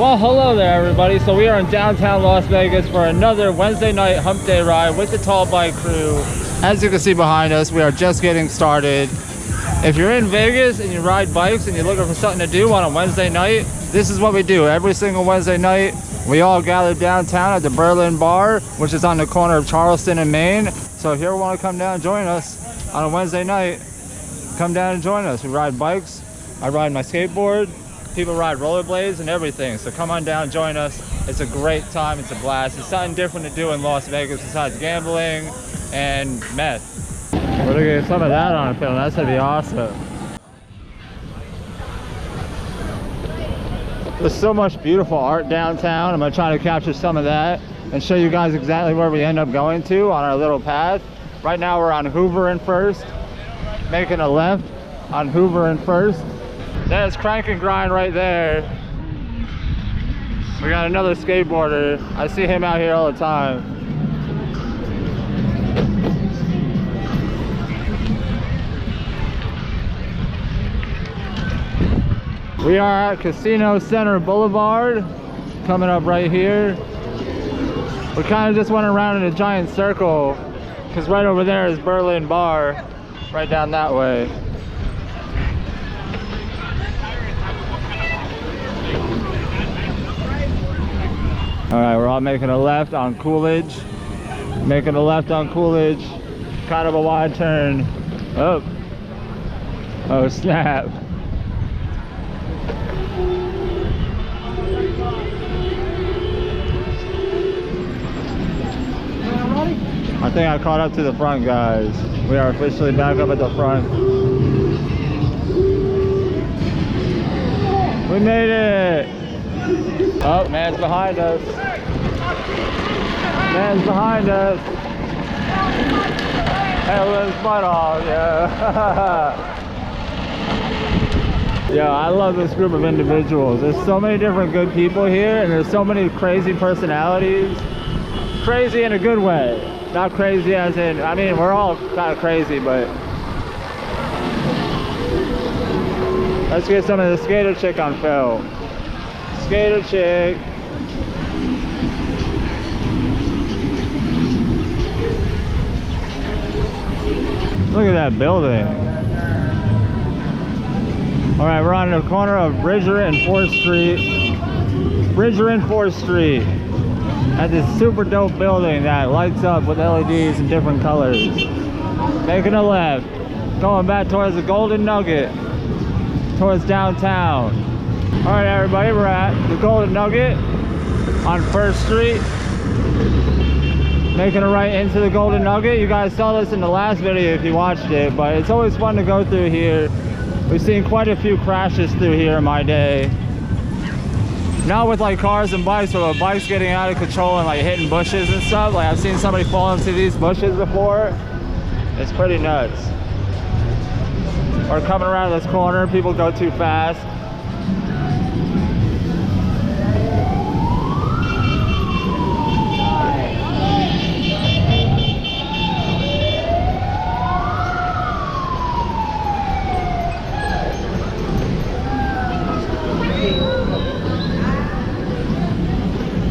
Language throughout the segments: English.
Well, hello there everybody. So we are in downtown Las Vegas for another Wednesday night hump day ride with the Tall Bike crew. As you can see behind us, we are just getting started. If you're in Vegas and you ride bikes and you're looking for something to do on a Wednesday night, this is what we do every single Wednesday night. We all gather downtown at the Berlin Bar, which is on the corner of Charleston and Main. So if you ever want to come down and join us on a Wednesday night, come down and join us. We ride bikes. I ride my skateboard. People ride rollerblades and everything. So come on down, join us. It's a great time. It's a blast. It's something different to do in Las Vegas besides gambling and meth. We're gonna get some of that on film. That's gonna be awesome. There's so much beautiful art downtown. I'm gonna try to capture some of that and show you guys exactly where we end up going to on our little path. Right now we're on Hoover and First, making a left on Hoover and First. There's Crank and Grind right there. We got another skateboarder. I see him out here all the time. We are at Casino Center Boulevard, coming up right here. We kind of just went around in a giant circle because right over there is Berlin Bar, right down that way. All right, we're all making a left on Coolidge. Making a left on Coolidge. Kind of a wide turn. Oh. Oh, snap. I think I caught up to the front, guys. We are officially back up at the front. We made it. Oh, man's behind us. Man's behind us. Helen's butt off, yeah. Yeah, I love this group of individuals. There's so many different good people here, and there's so many crazy personalities. Crazy in a good way. Not crazy as in, I mean, we're all kind of crazy, but let's get some of the skater chick on film. Skater chick. Look at that building. All right, we're on the corner of Bridger and 4th Street. Bridger and 4th Street. At this super dope building that lights up with LEDs in different colors. Making a left. Going back towards the Golden Nugget. Towards downtown. All right, everybody, we're at the Golden Nugget on 1st Street. Making a right into the Golden Nugget. You guys saw this in the last video if you watched it, but it's always fun to go through here. We've seen quite a few crashes through here in my day. Not with like cars and bikes, but with bikes getting out of control and like hitting bushes and stuff. Like I've seen somebody fall into these bushes before. It's pretty nuts. Or coming around this corner, people go too fast.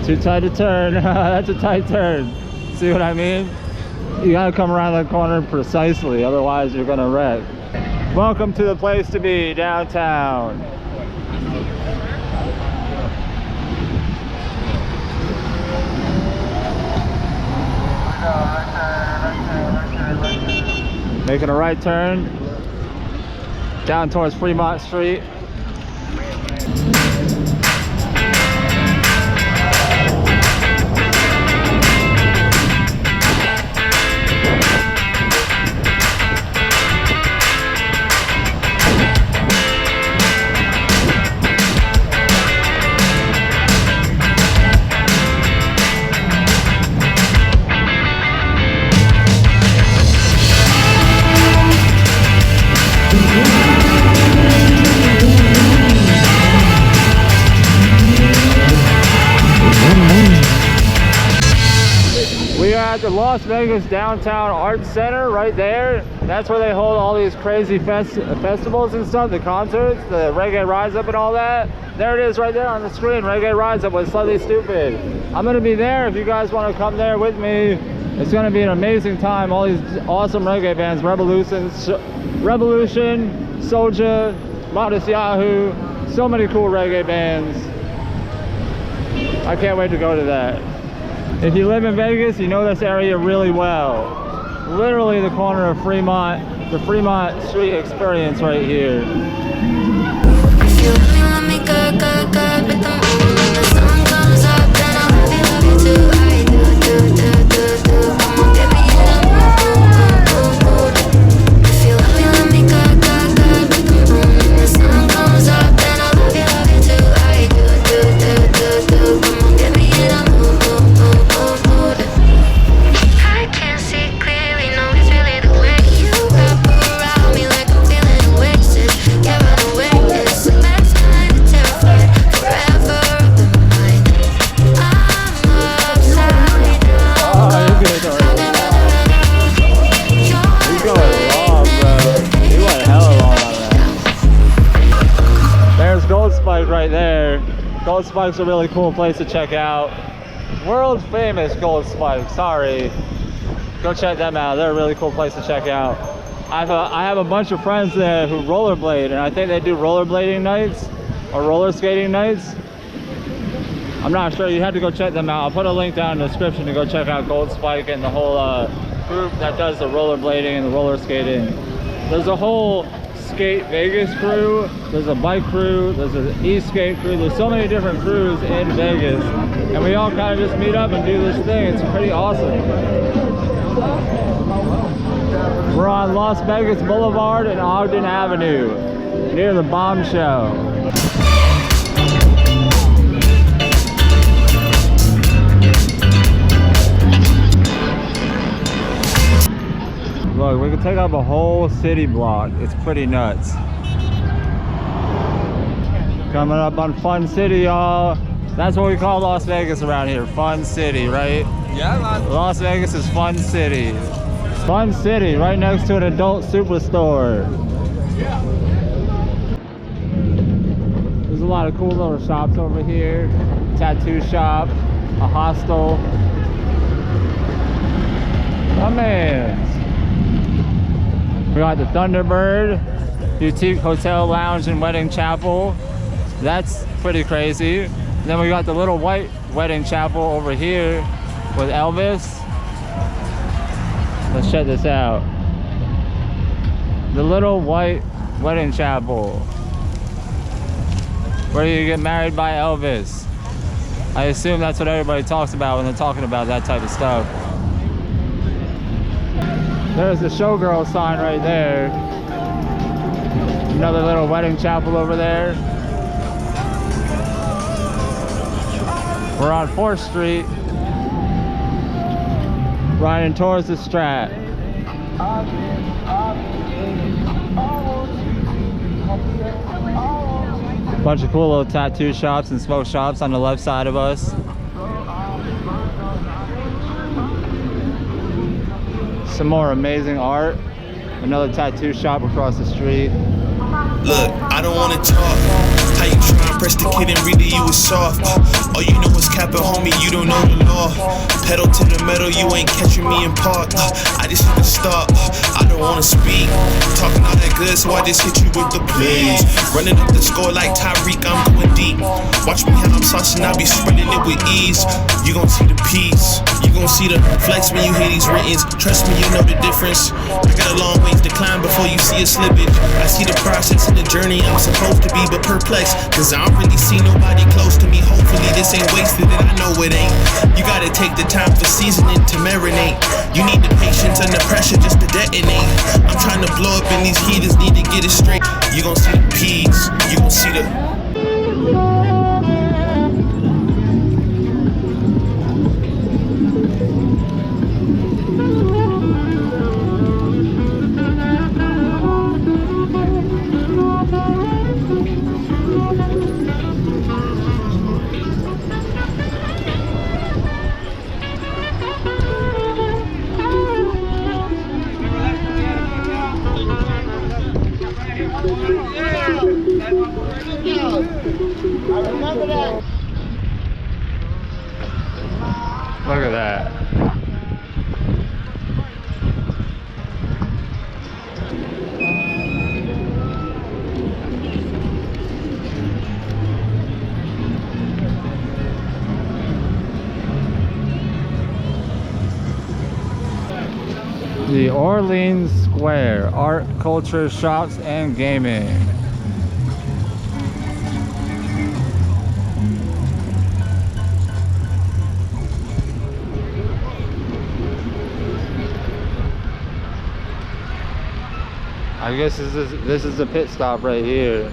Too tight to turn. That's a tight turn. See what I mean? You gotta come around that corner precisely, otherwise you're gonna wreck. Welcome to the place to be, downtown. Making a right turn down towards Fremont Street. Las Vegas Downtown Arts Center right there. That's where they hold all these crazy festivals and stuff, the concerts, the Reggae Rise Up and all that. There it is right there on the screen, Reggae Rise Up with Slightly Stupid. I'm gonna be there if you guys wanna come there with me. It's gonna be an amazing time. All these awesome reggae bands, Revolution, Soulja, Modest Yahoo, so many cool reggae bands. I can't wait to go to that. If you live in Vegas, you know this area really well. Literally the corner of Fremont, the Fremont Street Experience right here. Right there. Gold Spike's a really cool place to check out. World famous Gold Spike, sorry. Go check them out. They're a really cool place to check out. I have a bunch of friends there who rollerblade, and I think they do rollerblading nights or roller skating nights. I'm not sure. You have to go check them out. I'll put a link down in the description to go check out Gold Spike and the whole group that does the rollerblading and the roller skating. There's a whole Skate Vegas crew, there's a bike crew, there's an e-skate crew, there's so many different crews in Vegas, and we all kind of just meet up and do this thing. It's pretty awesome. We're on Las Vegas Boulevard and Ogden Avenue, near the Bombshell. Look, we can take up a whole city block. It's pretty nuts. Coming up on Fun City, y'all. That's what we call Las Vegas around here. Fun City, right? Yeah, man. Las Vegas is Fun City. Fun City, right next to an adult superstore. There's a lot of cool little shops over here. Tattoo shop, a hostel. Oh man. We got the Thunderbird Boutique Hotel Lounge and Wedding Chapel. That's pretty crazy. And then we got the little white wedding chapel over here with Elvis. Let's check this out. The little white wedding chapel, where you get married by Elvis. I assume that's what everybody talks about when they're talking about that type of stuff. There's the showgirl sign right there. Another little wedding chapel over there. We're on 4th Street, riding towards the Strat. Bunch of cool little tattoo shops and smoke shops on the left side of us. Some more amazing art. Another tattoo shop across the street. Look, I don't wanna talk. How you try and press the kid and really you was soft. All you know is capping, homie, you don't know the law. Pedal to the metal, you ain't catching me in park. I just need to stop, I don't wanna speak. Talking all that good, so I just hit you with the please. Running up the score like Tyreek, I'm going deep. Watch me how I'm saucing, I be spreading it with ease. You gon' see the peace, you gon' see the flex when you hear these writtens. Trust me, you know the difference. I got a long ways to climb before you see a slippage. I see the process and the journey I'm supposed to be, but perplexed, cause I don't really see nobody close to me. Hopefully this ain't wasted and I know it ain't. You gotta take the time for seasoning to marinate. You need the patience and the pressure just to detonate. I'm trying to blow up and these heaters need to get it straight. You gon' see the peas, you gon' see the Look at that. The Orleans Square, art, culture, shops, and gaming. I guess this is the pit stop right here.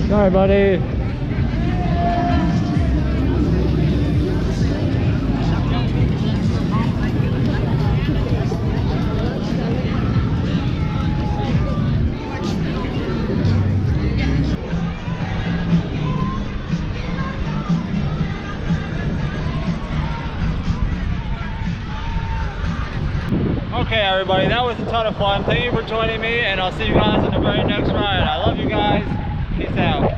Sorry, buddy. Okay, everybody, that was a ton of fun. Thank you for joining me, and I'll see you guys in the very next ride. I love you guys. Peace out.